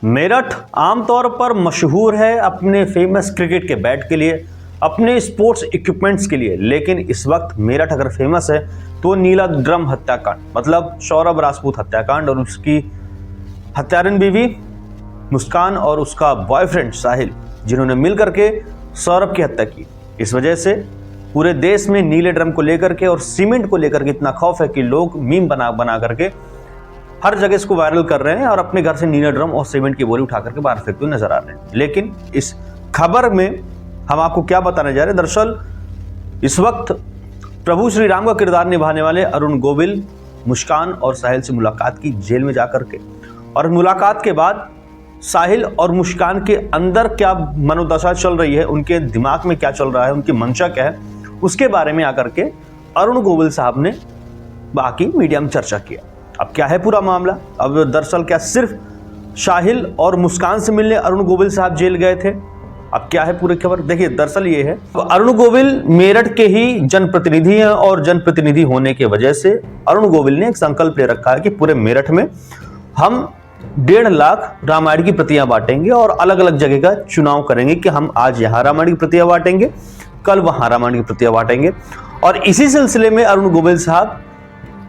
मेरठ आमतौर पर मशहूर है अपने फेमस क्रिकेट के बैट के लिए, अपने स्पोर्ट्स इक्विपमेंट्स के लिए, लेकिन इस वक्त मेरठ अगर फेमस है तो नीला ड्रम हत्याकांड मतलब सौरभ राजपूत हत्याकांड और उसकी हत्यारिन बीवी मुस्कान और उसका बॉयफ्रेंड साहिल, जिन्होंने मिल करके सौरभ की हत्या की। इस वजह से पूरे देश में नीले ड्रम को लेकर के और सीमेंट को लेकर के इतना खौफ है कि लोग मीम बना करके हर जगह इसको वायरल कर रहे हैं और अपने घर से नीले ड्रम और सीमेंट की बोरी उठा करके बाहर फेंकते हुए नजर आ रहे हैं। लेकिन इस खबर में हम आपको क्या बताने जा रहे हैं, दरअसल इस वक्त प्रभु श्री राम का किरदार निभाने वाले अरुण गोविल मुस्कान और साहिल से मुलाकात की जेल में जाकर के, और मुलाकात के बाद साहिल और मुस्कान के अंदर क्या मनोदशा चल रही है, उनके दिमाग में क्या चल रहा है, उनकी मंशा क्या है, उसके बारे में आकर के अरुण गोविल साहब ने बाकी मीडिया में चर्चा किया। अब क्या है पूरा मामला? अब दरअसल क्या सिर्फ साहिल और मुस्कान से मिलने अरुण गोविल साहब जेल गए थे? अब क्या है पूरी खबर? देखिए, दरअसल ये है, अरुण गोविल मेरठ के ही जनप्रतिनिधि हैं और जनप्रतिनिधि होने की वजह से अरुण गोविल ने एक संकल्प ले रखा है कि पूरे मेरठ में हम 1.5 लाख रामायण की प्रतियां बांटेंगे और अलग अलग जगह का चुनाव करेंगे कि हम आज यहाँ रामायण की प्रतियां बांटेंगे, कल वहां रामायण की प्रतियां बांटेंगे। और इसी सिलसिले में अरुण गोविल साहब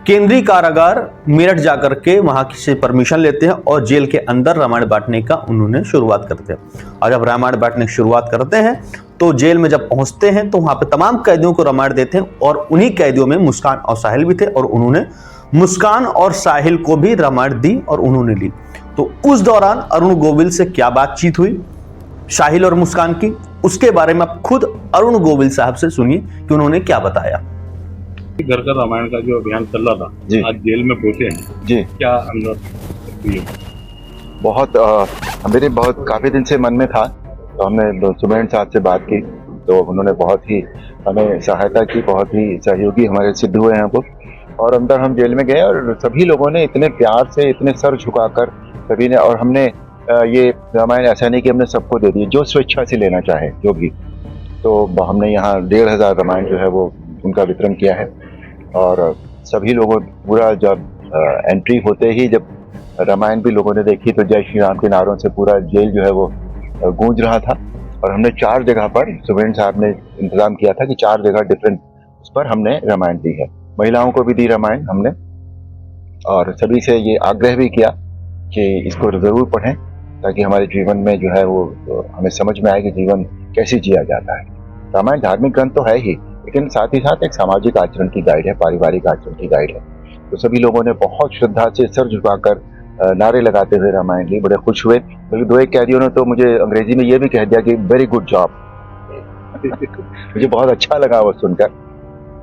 केंद्रीय कारागार मेरठ जाकर के वहां से परमिशन लेते हैं और जेल के अंदर रामायण बांटने का उन्होंने शुरुआत करते हैं। और जब रामायण बांटने की शुरुआत करते हैं तो जेल में जब पहुंचते हैं तो वहां पे तमाम कैदियों को रामायण देते हैं और उन्हीं कैदियों में मुस्कान और साहिल भी थे और उन्होंने मुस्कान और साहिल को भी रामायण दी और उन्होंने ली। तो उस दौरान अरुण गोविल से क्या बातचीत हुई साहिल और मुस्कान की, उसके बारे में आप खुद अरुण गोविल साहब से सुनिए कि उन्होंने क्या बताया। घर का रामायण का जो अभियान चल रहा था, आज जेल में पहुंचे हैं जी, क्या अंदर बहुत मेरे बहुत काफी दिन से मन में था, तो हमने सुमेन साहब से बात की तो उन्होंने बहुत ही हमें सहायता की, बहुत ही सहयोगी हमारे सिद्ध हुए हैं वो। और अंदर हम जेल में गए और सभी लोगों ने इतने प्यार से, इतने सर झुकाकर सभी ने, और हमने ये रामायण ऐसा नहीं कि हमने सबको दे दी, जो स्वेच्छा से लेना चाहे जो भी, तो हमने यहाँ 1,500 रामायण जो है वो उनका वितरण किया है। और सभी लोगों पूरा जब एंट्री होते ही जब रामायण भी लोगों ने देखी तो जय श्री राम के नारों से पूरा जेल जो है वो गूंज रहा था। और हमने 4 जगह पर सुमेन साहब ने इंतजाम किया था कि 4 जगह डिफरेंट उस पर हमने रामायण दी है, महिलाओं को भी दी रामायण हमने, और सभी से ये आग्रह भी किया कि इसको जरूर पढ़ें ताकि हमारे जीवन में जो है वो हमें समझ में आए कि जीवन कैसे जिया जाता है। रामायण धार्मिक ग्रंथ तो है ही, लेकिन साथ ही साथ एक सामाजिक आचरण की गाइड है, पारिवारिक आचरण की गाइड है। तो सभी लोगों ने बहुत श्रद्धा से सर झुकाकर नारे लगाते हुए रामायण ली, बड़े खुश हुए। बल्कि 2 एक कैदियों ने तो मुझे अंग्रेजी में ये भी कह दिया कि वेरी गुड जॉब। मुझे बहुत अच्छा लगा वो सुनकर,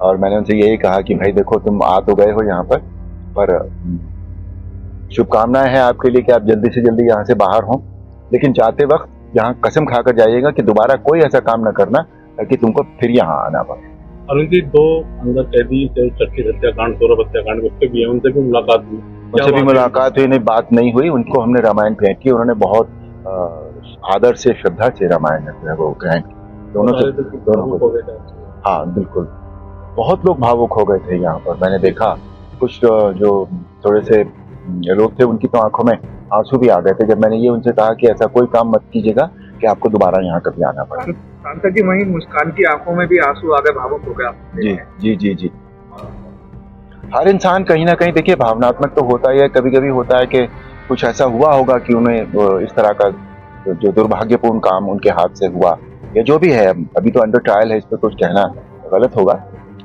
और मैंने उनसे यही कहा कि भाई देखो, तुम आ तो गए हो यहाँ पर शुभकामनाएं हैं आपके लिए कि आप जल्दी से जल्दी यहाँ से बाहर हों, लेकिन जाते वक्त यहाँ कसम खाकर जाइएगा कि दोबारा कोई ऐसा काम न करना ताकि तुमको फिर यहाँ आना पड़े। अरुण जी, 2 अंदर कैदी चर्चित हत्याकांड, सौरभ हत्याकांड उससे भी है, उनसे भी मुलाकात हुई? उनसे भी मुलाकात हुई, नहीं बात नहीं हुई, उनको हमने रामायण भेंट की, उन्होंने बहुत आदर से, श्रद्धा से रामायण जो है वो भेंट की दोनों से। हाँ बिल्कुल, बहुत लोग भावुक हो गए थे यहाँ पर। मैंने देखा कुछ जो थोड़े से लोग थे उनकी तो आंखों में आंसू भी आ गए थे जब मैंने ये उनसे कहा कि ऐसा कोई काम मत कीजिएगा कि आपको दोबारा यहाँ कभी आना पड़े। सांसद जी, वहीं मुस्कान की आंखों में भी आंसू आ गए, भावुक हो गया। जी जी जी जी, हर इंसान कहीं ना कहीं देखिए भावनात्मक तो होता ही है। कभी कभी होता है कि कुछ ऐसा हुआ होगा कि उन्हें इस तरह का जो दुर्भाग्यपूर्ण काम उनके हाथ से हुआ, या जो भी है, अभी तो अंडर ट्रायल है, इस पर कुछ कहना गलत होगा,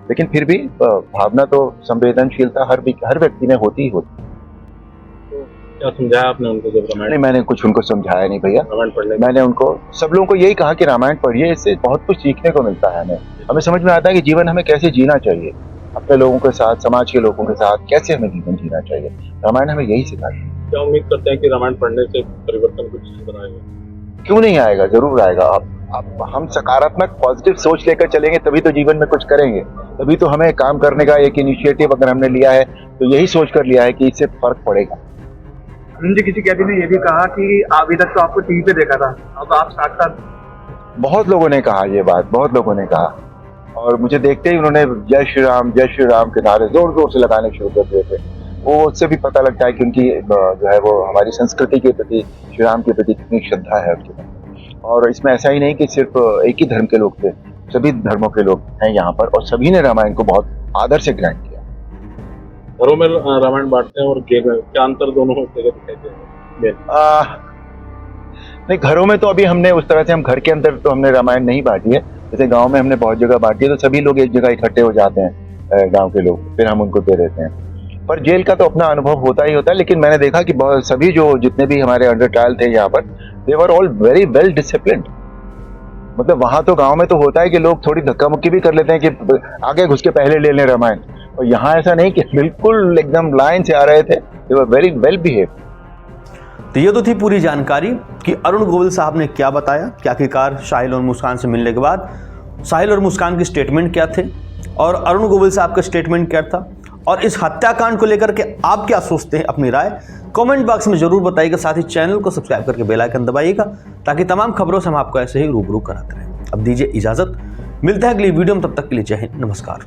लेकिन फिर भी भावना तो, संवेदनशीलता हर व्यक्ति में होती ही होती। क्या समझाया आपने उनको जब रामायण? नहीं, मैंने कुछ उनको समझाया नहीं भैया। रामायण पढ़ने मैंने उनको, सब लोगों को यही कहा कि रामायण पढ़िए, इससे बहुत कुछ सीखने को मिलता है। हमें समझ में आता है कि जीवन हमें कैसे जीना चाहिए, अपने लोगों के साथ, समाज के लोगों के साथ कैसे हमें जीवन जीना चाहिए। रामायण हमें यही सिखाती है। क्या उम्मीद करते हैं कि रामायण पढ़ने से परिवर्तन कुछ नजर आएगा? क्यों नहीं आएगा, जरूर आएगा। अब हम सकारात्मक पॉजिटिव सोच लेकर चलेंगे तभी तो जीवन में कुछ करेंगे, तभी तो हमें काम करने का एक इनिशिएटिव अगर हमने लिया है तो यही सोच कर लिया है कि इससे फर्क पड़ेगा। अरुण जी, किसी कैदी ने ये भी कहा कि अभी तक तो आपको टीवी पे देखा था, अब आप साक्षात। बहुत लोगों ने कहा ये बात, बहुत लोगों ने कहा, और मुझे देखते ही उन्होंने जय श्री राम के नारे जोर जोर से लगाने शुरू कर दिए थे। वो उससे भी पता लगता है कि उनकी जो है वो हमारी संस्कृति के प्रति, श्री राम के प्रति कितनी श्रद्धा है उनके मन। और इसमें ऐसा ही नहीं कि सिर्फ एक ही धर्म के लोग थे, सभी धर्मों के लोग हैं यहाँ पर और सभी ने रामायण को बहुत आदर से ग्रहण किया। घरों में रामायण बांटते हैं और गेम में क्या अंतर दोनों में जगह दिखाई दे रहा है? नहीं, घरों में तो अभी हमने उस तरह से हम घर के अंदर तो हमने रामायण नहीं बांटी है। जैसे गांव में हमने बहुत जगह बांटी है, तो सभी लोग एक जगह इकट्ठे हो जाते हैं गांव के लोग, फिर हम उनको दे देते हैं। पर जेल का तो अपना अनुभव होता ही होता है, लेकिन मैंने देखा कि बहुत सभी जो जितने भी हमारे अंडर ट्रायल थे यहाँ पर, they were all very well disciplined. मतलब वहां तो गांव में तो होता है कि लोग थोड़ी धक्का मुक्की भी कर लेते हैं कि आगे घुस के पहले ले लें रामायण, और यहाँ ऐसा नहीं कि बिल्कुल एकदम लाइन से आ रहे थे, दे वर वेरी वेल बिहेव। तो ये तो थी पूरी जानकारी कि अरुण गोविल साहब ने क्या बताया कि आखिरकार साहिल और मुस्कान से मिलने के बाद साहिल और मुस्कान की स्टेटमेंट क्या थे और अरुण गोविल साहब का स्टेटमेंट क्या था, और इस हत्याकांड को लेकर के आप क्या सोचते हैं, अपनी राय कमेंट बॉक्स में जरूर बताइएगा। साथ ही चैनल को सब्सक्राइब करके बेल आइकन दबाइएगा ताकि तमाम खबरों से हम आपको ऐसे ही रूबरू कराते रहें। अब दीजिए इजाजत, मिलते हैं अगली वीडियो में, तब तक के लिए जय हिंद, नमस्कार।